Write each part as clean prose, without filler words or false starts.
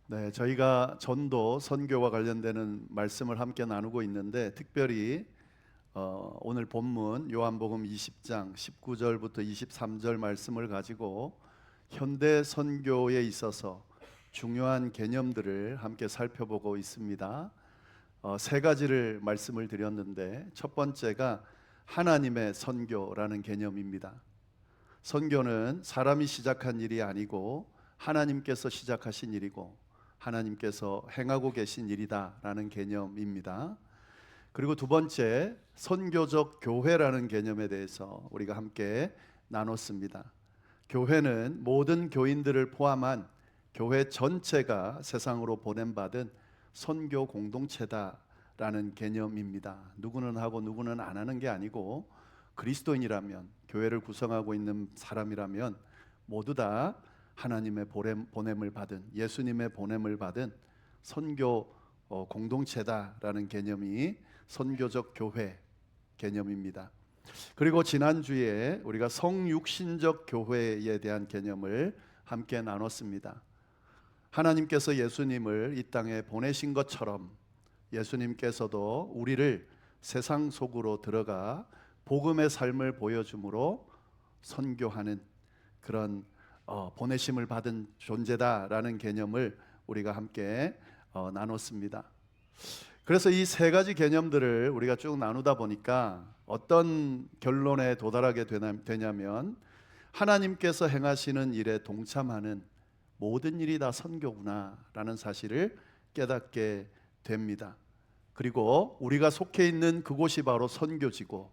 네, 저희가 전도 선교와 관련되는 말씀을 함께 나누고 있는데 특별히 오늘 본문 요한복음 20장 19절부터 23절 말씀을 가지고 현대 선교에 있어서 중요한 개념들을 함께 살펴보고 있습니다. 세 가지를 말씀을 드렸는데 첫 번째가 하나님의 선교라는 개념입니다. 선교는 사람이 시작한 일이 아니고 하나님께서 시작하신 일이고 하나님께서 행하고 계신 일이다라는 개념입니다. 그리고 두 번째, 선교적 교회라는 개념에 대해서 우리가 함께 나눴습니다. 교회는 모든 교인들을 포함한 교회 전체가 세상으로 보냄받은 선교 공동체다라는 개념입니다. 누구는 하고 누구는 안 하는 게 아니고 그리스도인이라면, 교회를 구성하고 있는 사람이라면 모두 다 하나님의 보냄을 받은, 예수님의 보냄을 받은 선교 공동체다라는 개념이 선교적 교회 개념입니다. 그리고 지난주에 우리가 성육신적 교회에 대한 개념을 함께 나눴습니다. 하나님께서 예수님을 이 땅에 보내신 것처럼 예수님께서도 우리를 세상 속으로 들어가 복음의 삶을 보여줌으로 선교하는 그런 보내심을 받은 존재다라는 개념을 우리가 함께 나눴습니다. 그래서 이 세 가지 개념들을 우리가 쭉 나누다 보니까 어떤 결론에 도달하게 되냐면 하나님께서 행하시는 일에 동참하는 모든 일이 다 선교구나라는 사실을 깨닫게 됩니다. 그리고 우리가 속해 있는 그곳이 바로 선교지고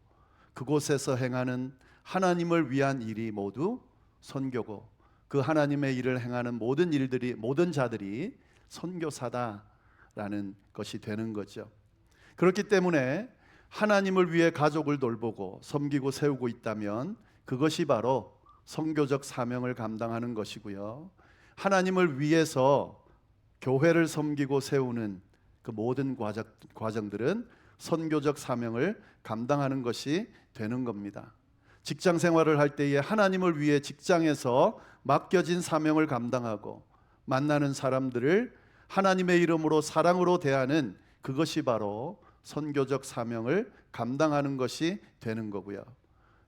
그곳에서 행하는 하나님을 위한 일이 모두 선교고 그 하나님의 일을 행하는 모든 자들이 선교사다라는 것이 되는 거죠. 그렇기 때문에 하나님을 위해 가족을 돌보고 섬기고 세우고 있다면 그것이 바로 선교적 사명을 감당하는 것이고요. 하나님을 위해서 교회를 섬기고 세우는 그 모든 과정들은 선교적 사명을 감당하는 것이 되는 겁니다. 직장 생활을 할 때에 하나님을 위해 직장에서 맡겨진 사명을 감당하고 만나는 사람들을 하나님의 이름으로 사랑으로 대하는 그것이 바로 선교적 사명을 감당하는 것이 되는 거고요.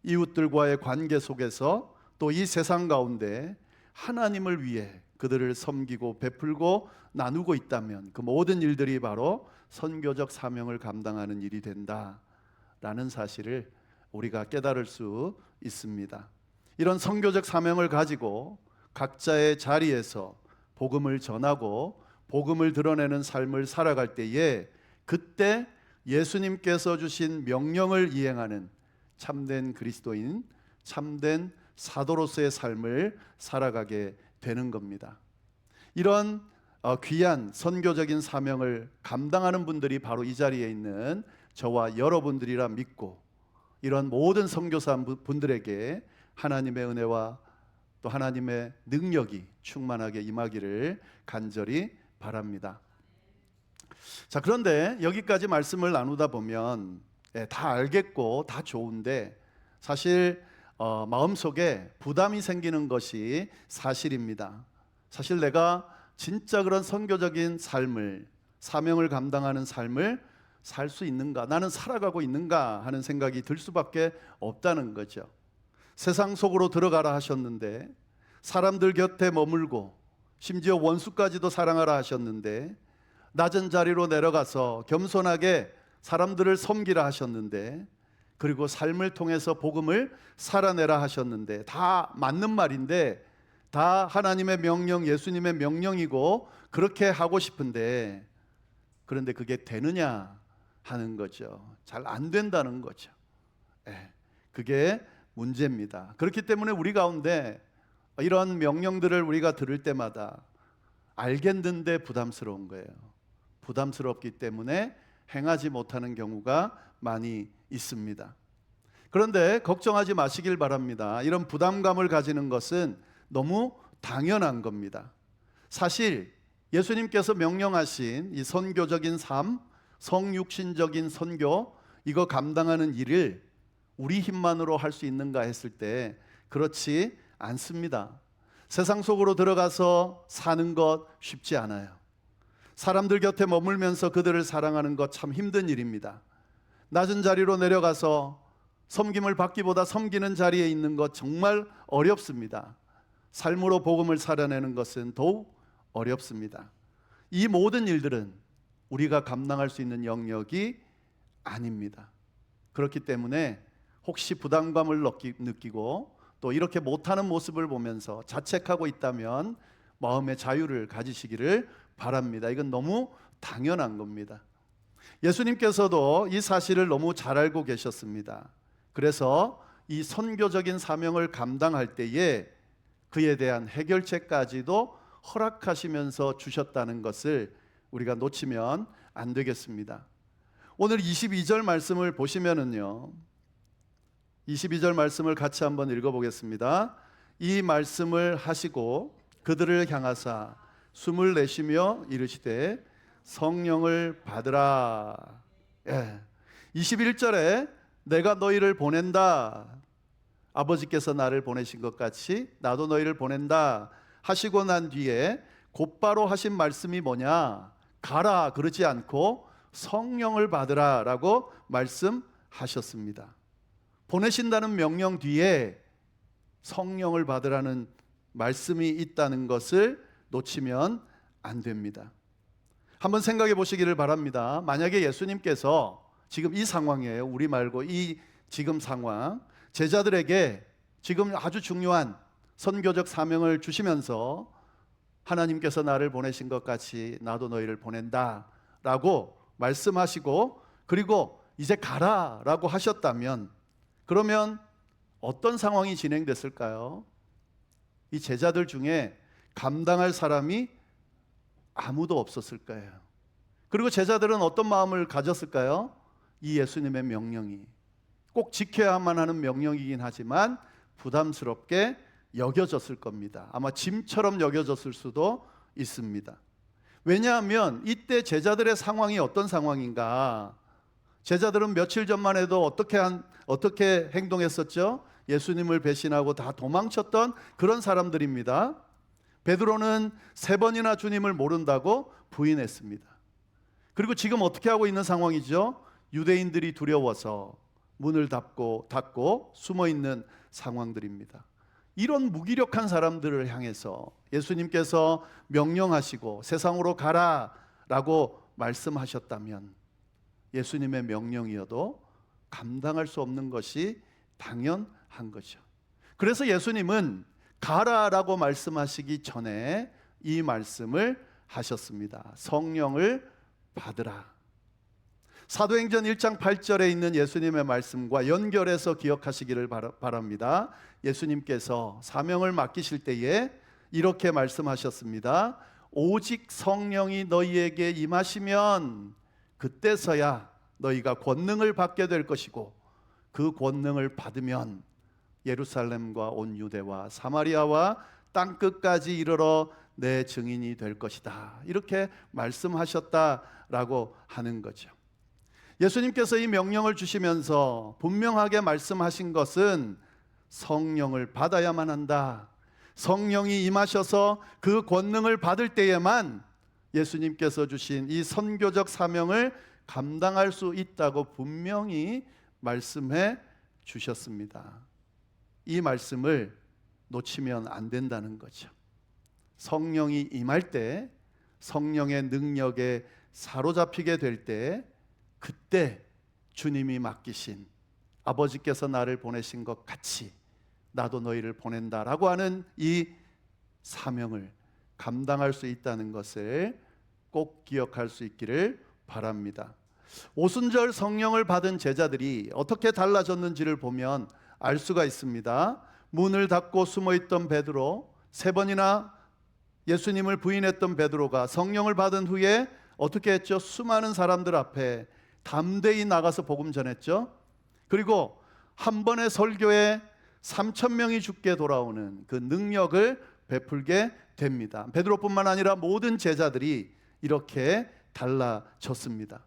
이웃들과의 관계 속에서 또 이 세상 가운데 하나님을 위해 그들을 섬기고 베풀고 나누고 있다면 그 모든 일들이 바로 선교적 사명을 감당하는 일이 된다라는 사실을 우리가 깨달을 수 있습니다. 이런 선교적 사명을 가지고 각자의 자리에서 복음을 전하고 복음을 드러내는 삶을 살아갈 때에 그때 예수님께서 주신 명령을 이행하는 참된 그리스도인, 참된 사도로서의 삶을 살아가게 되는 겁니다. 이런 귀한 선교적인 사명을 감당하는 분들이 바로 이 자리에 있는 저와 여러분들이라 믿고 이런 모든 선교사 분들에게 하나님의 은혜와 또 하나님의 능력이 충만하게 임하기를 간절히 바랍니다. 자, 그런데 여기까지 말씀을 나누다 보면 다 알겠고 다 좋은데 사실 마음속에 부담이 생기는 것이 사실입니다. 사실 내가 진짜 그런 선교적인 삶을, 사명을 감당하는 삶을 살 수 있는가, 나는 살아가고 있는가 하는 생각이 들 수밖에 없다는 거죠. 세상 속으로 들어가라 하셨는데 사람들 곁에 머물고 심지어 원수까지도 사랑하라 하셨는데 낮은 자리로 내려가서 겸손하게 사람들을 섬기라 하셨는데 그리고 삶을 통해서 복음을 살아내라 하셨는데 다 맞는 말인데 다 하나님의 명령, 예수님의 명령이고 그렇게 하고 싶은데 그런데 그게 되느냐 하는 거죠. 잘 안 된다는 거죠. 그게 문제입니다. 그렇기 때문에 우리 가운데 이런 명령들을 우리가 들을 때마다 알겠는데 부담스러운 거예요. 부담스럽기 때문에 행하지 못하는 경우가 많이 있습니다. 그런데 걱정하지 마시길 바랍니다. 이런 부담감을 가지는 것은 너무 당연한 겁니다. 사실 예수님께서 명령하신 이 선교적인 삶, 성육신적인 선교, 이거 감당하는 일을 우리 힘만으로 할 수 있는가 했을 때 그렇지 않습니다. 세상 속으로 들어가서 사는 것 쉽지 않아요. 사람들 곁에 머물면서 그들을 사랑하는 것 참 힘든 일입니다. 낮은 자리로 내려가서 섬김을 받기보다 섬기는 자리에 있는 것 정말 어렵습니다. 삶으로 복음을 살아내는 것은 더욱 어렵습니다. 이 모든 일들은 우리가 감당할 수 있는 영역이 아닙니다. 그렇기 때문에 혹시 부담감을 느끼고 또 이렇게 못하는 모습을 보면서 자책하고 있다면 마음의 자유를 가지시기를 바랍니다. 이건 너무 당연한 겁니다. 예수님께서도 이 사실을 너무 잘 알고 계셨습니다. 그래서 이 선교적인 사명을 감당할 때에 그에 대한 해결책까지도 허락하시면서 주셨다는 것을 우리가 놓치면 안 되겠습니다. 오늘 22절 말씀을 보시면은요, 22절 말씀을 같이 한번 읽어보겠습니다. 이 말씀을 하시고 그들을 향하사 숨을 내쉬며 이르시되 성령을 받으라. 21절에 내가 너희를 보낸다, 아버지께서 나를 보내신 것 같이 나도 너희를 보낸다 하시고 난 뒤에 곧바로 하신 말씀이 뭐냐? 가라 그러지 않고 성령을 받으라 라고 말씀하셨습니다. 보내신다는 명령 뒤에 성령을 받으라는 말씀이 있다는 것을 놓치면 안 됩니다. 한번 생각해 보시기를 바랍니다. 만약에 예수님께서 지금 이 상황이에요. 우리 말고 이 지금 상황, 제자들에게 지금 아주 중요한 선교적 사명을 주시면서 하나님께서 나를 보내신 것 같이 나도 너희를 보낸다 라고 말씀하시고 그리고 이제 가라 라고 하셨다면, 그러면 어떤 상황이 진행됐을까요? 이 제자들 중에 감당할 사람이 아무도 없었을 거예요. 그리고 제자들은 어떤 마음을 가졌을까요? 이 예수님의 명령이 꼭 지켜야만 하는 명령이긴 하지만 부담스럽게 여겨졌을 겁니다. 아마 짐처럼 여겨졌을 수도 있습니다. 왜냐하면 이때 제자들의 상황이 어떤 상황인가? 제자들은 며칠 전만 해도 어떻게 행동했었죠? 예수님을 배신하고 다 도망쳤던 그런 사람들입니다. 베드로는 3번이나 주님을 모른다고 부인했습니다. 그리고 지금 어떻게 하고 있는 상황이죠? 유대인들이 두려워서 문을 닫고 숨어 있는 상황들입니다. 이런 무기력한 사람들을 향해서 예수님께서 명령하시고 세상으로 가라라고 말씀하셨다면 예수님의 명령이어도 감당할 수 없는 것이 당연한 거죠. 그래서 예수님은 가라라고 말씀하시기 전에 이 말씀을 하셨습니다. 성령을 받으라. 사도행전 1장 8절에 있는 예수님의 말씀과 연결해서 기억하시기를 바랍니다. 예수님께서 사명을 맡기실 때에 이렇게 말씀하셨습니다. 오직 성령이 너희에게 임하시면 그때서야 너희가 권능을 받게 될 것이고 그 권능을 받으면 예루살렘과 온 유대와 사마리아와 땅끝까지 이르러 내 증인이 될 것이다. 이렇게 말씀하셨다라고 하는 거죠. 예수님께서 이 명령을 주시면서 분명하게 말씀하신 것은 성령을 받아야만 한다. 성령이 임하셔서 그 권능을 받을 때에만 예수님께서 주신 이 선교적 사명을 감당할 수 있다고 분명히 말씀해 주셨습니다. 이 말씀을 놓치면 안 된다는 거죠. 성령이 임할 때, 성령의 능력에 사로잡히게 될 때, 그때 주님이 맡기신 아버지께서 나를 보내신 것 같이 나도 너희를 보낸다라고 하는 이 사명을 감당할 수 있다는 것을 꼭 기억할 수 있기를 바랍니다. 오순절 성령을 받은 제자들이 어떻게 달라졌는지를 보면 알 수가 있습니다. 문을 닫고 숨어있던 베드로, 3번이나 예수님을 부인했던 베드로가 성령을 받은 후에 어떻게 했죠? 수많은 사람들 앞에 담대히 나가서 복음 전했죠. 그리고 한 번의 설교에 3,000명이 죽게 돌아오는 그 능력을 베풀게 됩니다. 베드로뿐만 아니라 모든 제자들이 이렇게 달라졌습니다.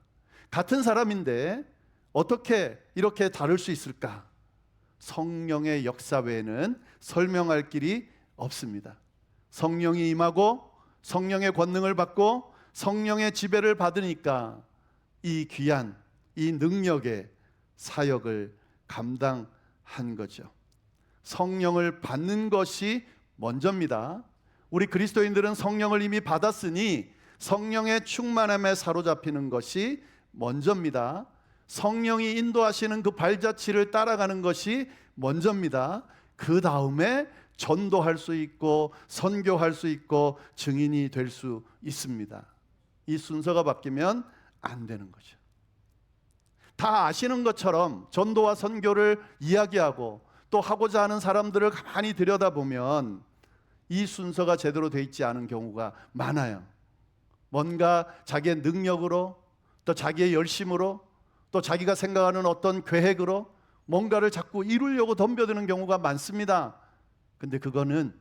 같은 사람인데 어떻게 이렇게 다를 수 있을까? 성령의 역사 외에는 설명할 길이 없습니다. 성령이 임하고 성령의 권능을 받고 성령의 지배를 받으니까 이 귀한 이 능력의 사역을 감당한 거죠. 성령을 받는 것이 먼저입니다. 우리 그리스도인들은 성령을 이미 받았으니 성령의 충만함에 사로잡히는 것이 먼저입니다. 성령이 인도하시는 그 발자취를 따라가는 것이 먼저입니다. 그 다음에 전도할 수 있고 선교할 수 있고 증인이 될 수 있습니다. 이 순서가 바뀌면 안 되는 거죠. 다 아시는 것처럼 전도와 선교를 이야기하고 또 하고자 하는 사람들을 가만히 들여다보면 이 순서가 제대로 돼 있지 않은 경우가 많아요. 뭔가 자기의 능력으로 또 자기의 열심으로 또 자기가 생각하는 어떤 계획으로 뭔가를 자꾸 이루려고 덤벼드는 경우가 많습니다. 근데 그거는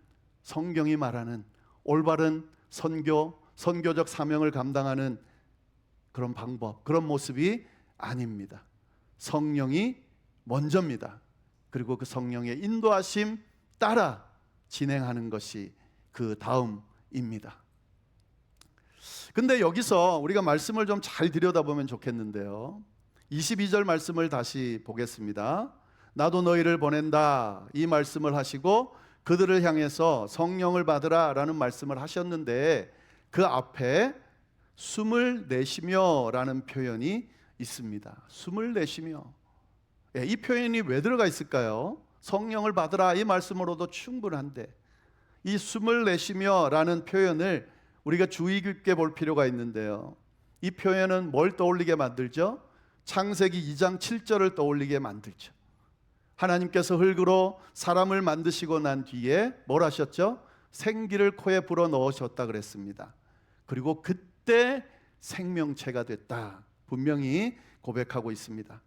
성경이 말하는 올바른 선교적 사명을 감당하는 그런 방법, 그런 모습이 아닙니다. 성령이 먼저입니다. 그리고 그 성령의 인도하심 따라 진행하는 것이 그 다음입니다. 근데 여기서 우리가 말씀을 좀 잘 들여다보면 좋겠는데요. 22절 말씀을 다시 보겠습니다. 나도 너희를 보낸다, 이 말씀을 하시고 그들을 향해서 성령을 받으라 라는 말씀을 하셨는데 그 앞에 숨을 내쉬며 라는 표현이 있습니다. 숨을 내쉬며. 이 표현이 왜 들어가 있을까요? 성령을 받으라 이 말씀으로도 충분한데 이 숨을 내쉬며 라는 표현을 우리가 주의 깊게 볼 필요가 있는데요. 이 표현은 뭘 떠올리게 만들죠? 창세기 2장 7절을 떠올리게 만들죠. 하나님께서 흙으로 사람을 만드시고 난 뒤에 뭘 하셨죠? 생기를 코에 불어 넣으셨다 그랬습니다. 그리고 그때 생명체가 됐다, 분명히 고백하고 있습니다.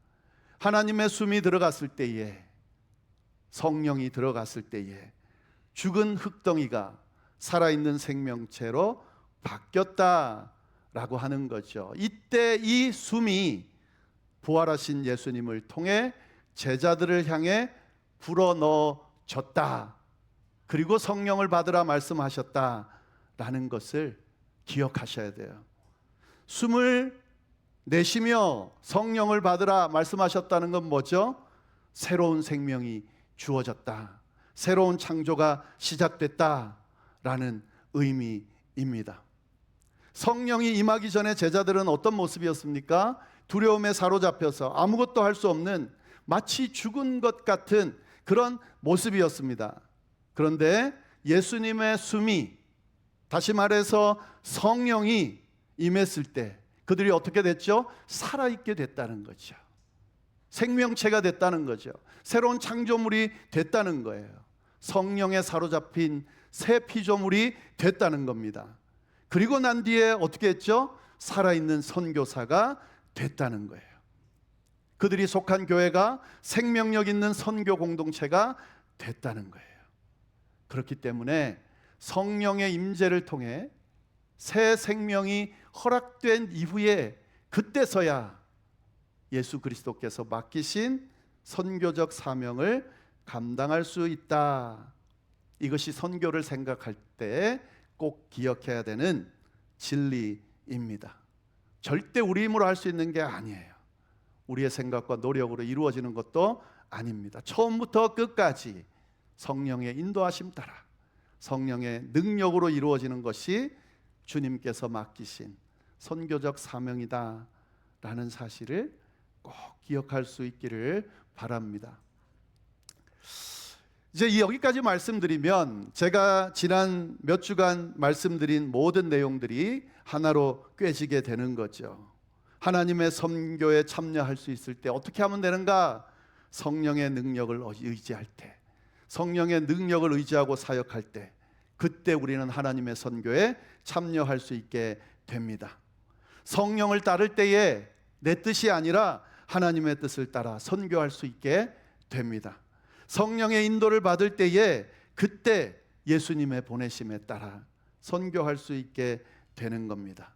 하나님의 숨이 들어갔을 때에, 성령이 들어갔을 때에 죽은 흙덩이가 살아있는 생명체로 바뀌었다라고 하는 거죠. 이때 이 숨이 부활하신 예수님을 통해 제자들을 향해 불어넣어졌다, 그리고 성령을 받으라 말씀하셨다라는 것을 기억하셔야 돼요. 숨을 내쉬며 성령을 받으라 말씀하셨다는 건 뭐죠? 새로운 생명이 주어졌다, 새로운 창조가 시작됐다라는 의미입니다. 성령이 임하기 전에 제자들은 어떤 모습이었습니까? 두려움에 사로잡혀서 아무것도 할 수 없는 마치 죽은 것 같은 그런 모습이었습니다. 그런데 예수님의 숨이, 다시 말해서 성령이 임했을 때 그들이 어떻게 됐죠? 살아있게 됐다는 거죠. 생명체가 됐다는 거죠. 새로운 창조물이 됐다는 거예요. 성령에 사로잡힌 새 피조물이 됐다는 겁니다. 그리고 난 뒤에 어떻게 했죠? 살아있는 선교사가 됐다는 거예요. 그들이 속한 교회가 생명력 있는 선교 공동체가 됐다는 거예요. 그렇기 때문에 성령의 임재를 통해 새 생명이 허락된 이후에 그때서야 예수 그리스도께서 맡기신 선교적 사명을 감당할 수 있다. 이것이 선교를 생각할 때 꼭 기억해야 되는 진리입니다. 절대 우리 힘으로 할 수 있는 게 아니에요. 우리의 생각과 노력으로 이루어지는 것도 아닙니다. 처음부터 끝까지 성령의 인도하심 따라 성령의 능력으로 이루어지는 것이 주님께서 맡기신 선교적 사명이다 라는 사실을 꼭 기억할 수 있기를 바랍니다. 이제 여기까지 말씀드리면 제가 지난 몇 주간 말씀드린 모든 내용들이 하나로 꿰지게 되는 거죠. 하나님의 선교에 참여할 수 있을 때 어떻게 하면 되는가? 성령의 능력을 의지할 때, 성령의 능력을 의지하고 사역할 때, 그때 우리는 하나님의 선교에 참여할 수 있게 됩니다. 성령을 따를 때에 내 뜻이 아니라 하나님의 뜻을 따라 선교할 수 있게 됩니다. 성령의 인도를 받을 때에 그때 예수님의 보내심에 따라 선교할 수 있게 되는 겁니다.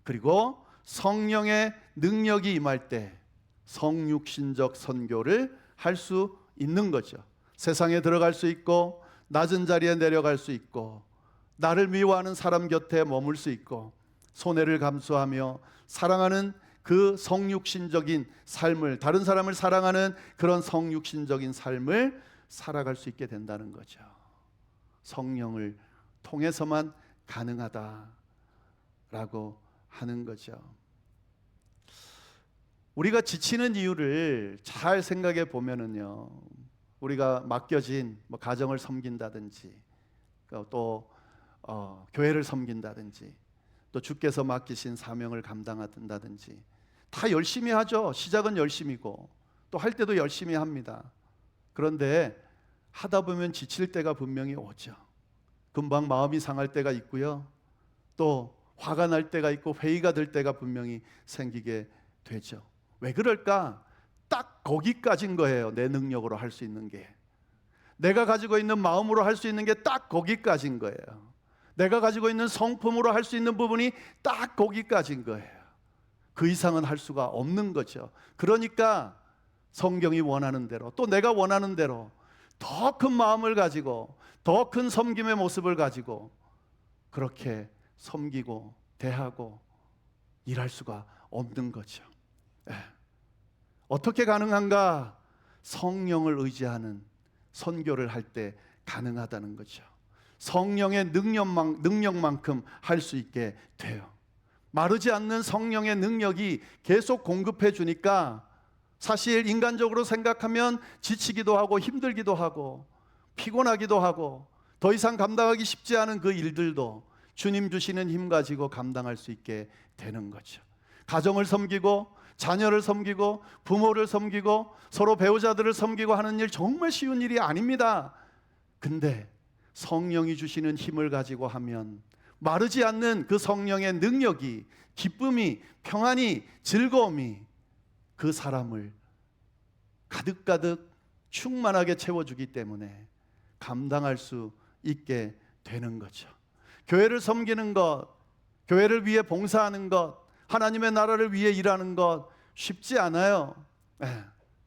그리고 성령의 능력이 임할 때 성육신적 선교를 할 수 있는 거죠. 세상에 들어갈 수 있고 낮은 자리에 내려갈 수 있고 나를 미워하는 사람 곁에 머물 수 있고 손해를 감수하며 사랑하는 그 성육신적인 삶을, 다른 사람을 사랑하는 그런 성육신적인 삶을 살아갈 수 있게 된다는 거죠. 성령을 통해서만 가능하다라고 하는 거죠. 우리가 지치는 이유를 잘 생각해 보면은요, 우리가 맡겨진 가정을 섬긴다든지 또 교회를 섬긴다든지 또 주께서 맡기신 사명을 감당한다든지 다 열심히 하죠. 시작은 열심이고 또 할 때도 열심히 합니다. 그런데 하다 보면 지칠 때가 분명히 오죠. 금방 마음이 상할 때가 있고요, 또 화가 날 때가 있고 회의가 될 때가 분명히 생기게 되죠. 왜 그럴까? 딱 거기까지인 거예요. 내 능력으로 할 수 있는 게, 내가 가지고 있는 마음으로 할 수 있는 게 딱 거기까지인 거예요. 내가 가지고 있는 성품으로 할 수 있는 부분이 딱 거기까지인 거예요. 그 이상은 할 수가 없는 거죠. 그러니까 성경이 원하는 대로, 또 내가 원하는 대로 더 큰 마음을 가지고 더 큰 섬김의 모습을 가지고 그렇게 섬기고 대하고 일할 수가 없는 거죠. 어떻게 가능한가? 성령을 의지하는 선교를 할 때 가능하다는 거죠. 성령의 능력만큼 할 수 있게 돼요. 마르지 않는 성령의 능력이 계속 공급해 주니까 사실 인간적으로 생각하면 지치기도 하고 힘들기도 하고 피곤하기도 하고 더 이상 감당하기 쉽지 않은 그 일들도 주님 주시는 힘 가지고 감당할 수 있게 되는 거죠. 가정을 섬기고 자녀를 섬기고 부모를 섬기고 서로 배우자들을 섬기고 하는 일 정말 쉬운 일이 아닙니다. 근데 성령이 주시는 힘을 가지고 하면 마르지 않는 그 성령의 능력이, 기쁨이, 평안이, 즐거움이 그 사람을 가득가득 충만하게 채워주기 때문에 감당할 수 있게 되는 거죠. 교회를 섬기는 것, 교회를 위해 봉사하는 것, 하나님의 나라를 위해 일하는 것 쉽지 않아요.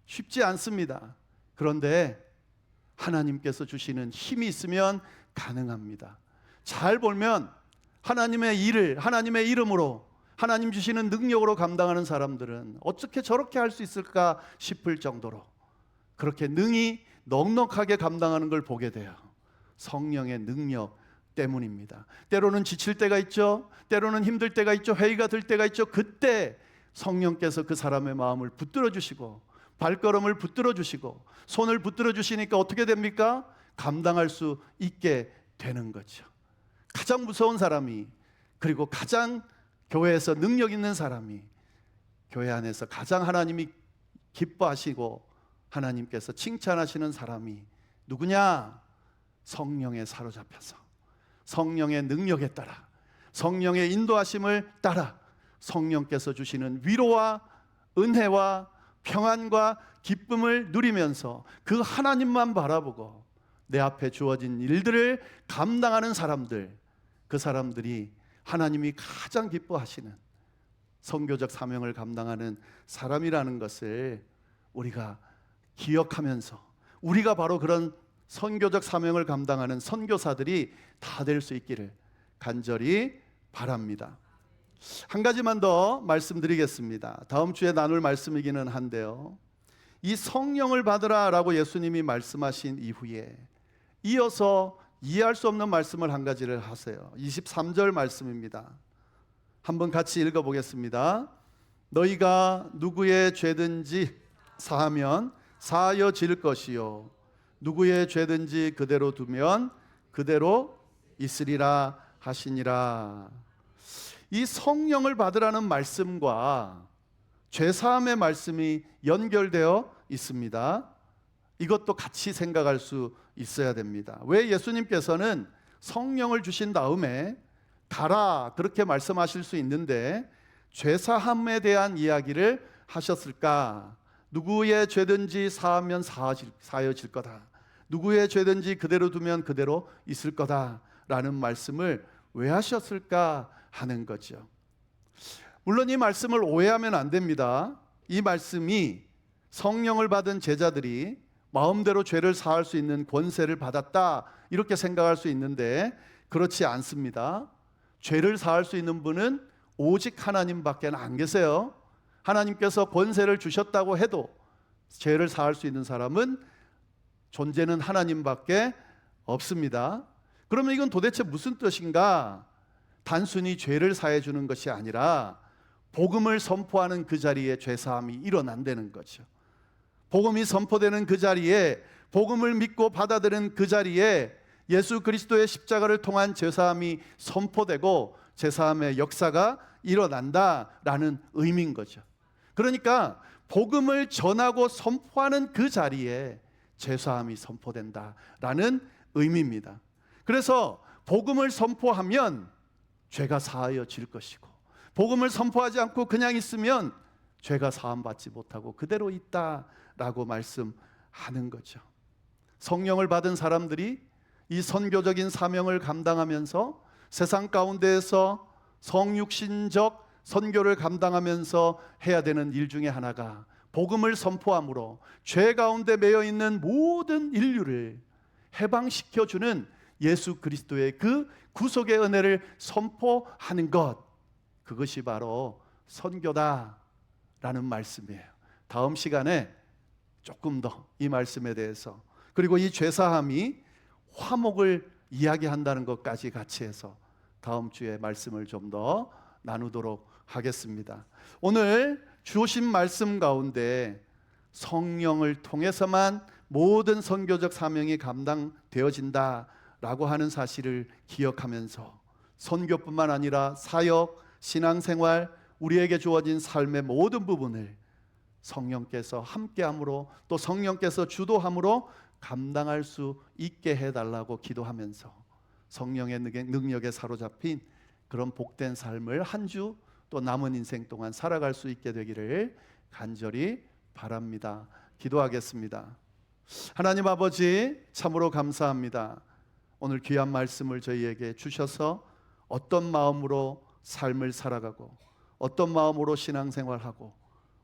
쉽지 않습니다. 그런데 하나님께서 주시는 힘이 있으면 가능합니다. 잘 보면 하나님의 일을 하나님의 이름으로, 하나님 주시는 능력으로 감당하는 사람들은 어떻게 저렇게 할 수 있을까 싶을 정도로 그렇게 능히 넉넉하게 감당하는 걸 보게 돼요. 성령의 능력 때문입니다. 때로는 지칠 때가 있죠. 때로는 힘들 때가 있죠. 회의가 들 때가 있죠. 그때 성령께서 그 사람의 마음을 붙들어 주시고 발걸음을 붙들어 주시고 손을 붙들어 주시니까 어떻게 됩니까? 감당할 수 있게 되는 거죠. 가장 무서운 사람이, 그리고 가장 교회에서 능력 있는 사람이, 교회 안에서 가장 하나님이 기뻐하시고 하나님께서 칭찬하시는 사람이 누구냐? 성령에 사로잡혀서 성령의 능력에 따라, 성령의 인도하심을 따라 성령께서 주시는 위로와 은혜와 평안과 기쁨을 누리면서 그 하나님만 바라보고 내 앞에 주어진 일들을 감당하는 사람들, 그 사람들이 하나님이 가장 기뻐하시는 선교적 사명을 감당하는 사람이라는 것을 우리가 기억하면서 우리가 바로 그런 선교적 사명을 감당하는 선교사들이 다 될 수 있기를 간절히 바랍니다. 한 가지만 더 말씀드리겠습니다. 다음 주에 나눌 말씀이기는 한데요, 이 성령을 받으라 라고 예수님이 말씀하신 이후에 이어서 이해할 수 없는 말씀을 한 가지를 하세요. 23절 말씀입니다. 한번 같이 읽어보겠습니다. 너희가 누구의 죄든지 사하면 사하여질 것이요 누구의 죄든지 그대로 두면 그대로 있으리라 하시니라. 이 성령을 받으라는 말씀과 죄사함의 말씀이 연결되어 있습니다. 이것도 같이 생각할 수 있어야 됩니다. 왜 예수님께서는 성령을 주신 다음에 가라 그렇게 말씀하실 수 있는데 죄사함에 대한 이야기를 하셨을까? 누구의 죄든지 사하면 사하여질 거다, 누구의 죄든지 그대로 두면 그대로 있을 거다 라는 말씀을 왜 하셨을까 하는 거죠. 물론 이 말씀을 오해하면 안 됩니다. 이 말씀이 성령을 받은 제자들이 마음대로 죄를 사할 수 있는 권세를 받았다 이렇게 생각할 수 있는데, 그렇지 않습니다. 죄를 사할 수 있는 분은 오직 하나님밖에 안 계세요. 하나님께서 권세를 주셨다고 해도 죄를 사할 수 있는 사람은 존재는 하나님밖에 없습니다. 그러면 이건 도대체 무슨 뜻인가? 단순히 죄를 사해 주는 것이 아니라 복음을 선포하는 그 자리에 죄 사함이 일어난다는 거죠. 복음이 선포되는 그 자리에, 복음을 믿고 받아들이는 그 자리에 예수 그리스도의 십자가를 통한 죄 사함이 선포되고 죄 사함의 역사가 일어난다라는 의미인 거죠. 그러니까 복음을 전하고 선포하는 그 자리에 죄 사함이 선포된다라는 의미입니다. 그래서 복음을 선포하면 죄가 사하여질 것이고, 복음을 선포하지 않고 그냥 있으면 죄가 사함받지 못하고 그대로 있다라고 말씀하는 거죠. 성령을 받은 사람들이 이 선교적인 사명을 감당하면서 세상 가운데에서 성육신적 선교를 감당하면서 해야 되는 일 중에 하나가 복음을 선포함으로 죄 가운데 매여 있는 모든 인류를 해방시켜주는 예수 그리스도의 그 구속의 은혜를 선포하는 것, 그것이 바로 선교다라는 말씀이에요. 다음 시간에 조금 더 이 말씀에 대해서, 그리고 이 죄사함이 화목을 이야기한다는 것까지 같이 해서 다음 주에 말씀을 좀 더 나누도록 하겠습니다. 오늘 주신 말씀 가운데 성령을 통해서만 모든 선교적 사명이 감당되어진다라고 하는 사실을 기억하면서 선교뿐만 아니라 사역, 신앙생활, 우리에게 주어진 삶의 모든 부분을 성령께서 함께함으로, 또 성령께서 주도함으로 감당할 수 있게 해달라고 기도하면서 성령의 능력에 사로잡힌 그런 복된 삶을 한 주 또 남은 인생 동안 살아갈 수 있게 되기를 간절히 바랍니다. 기도하겠습니다. 하나님 아버지, 참으로 감사합니다. 오늘 귀한 말씀을 저희에게 주셔서 어떤 마음으로 삶을 살아가고, 어떤 마음으로 신앙생활하고,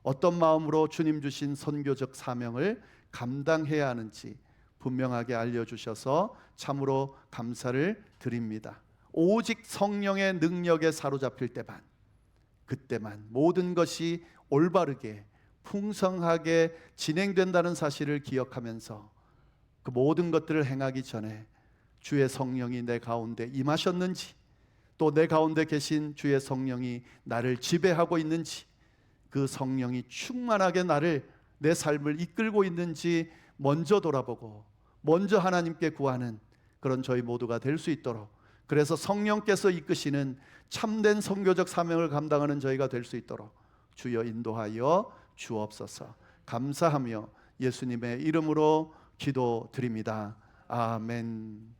어떤 마음으로 주님 주신 선교적 사명을 감당해야 하는지 분명하게 알려주셔서 참으로 감사를 드립니다. 오직 성령의 능력에 사로잡힐 때만, 그때만 모든 것이 올바르게 풍성하게 진행된다는 사실을 기억하면서 그 모든 것들을 행하기 전에 주의 성령이 내 가운데 임하셨는지, 또 내 가운데 계신 주의 성령이 나를 지배하고 있는지, 그 성령이 충만하게 내 삶을 이끌고 있는지 먼저 돌아보고 먼저 하나님께 구하는 그런 저희 모두가 될 수 있도록, 그래서 성령께서 이끄시는 참된 선교적 사명을 감당하는 저희가 될 수 있도록 주여 인도하여 주옵소서. 감사하며 예수님의 이름으로 기도드립니다. 아멘.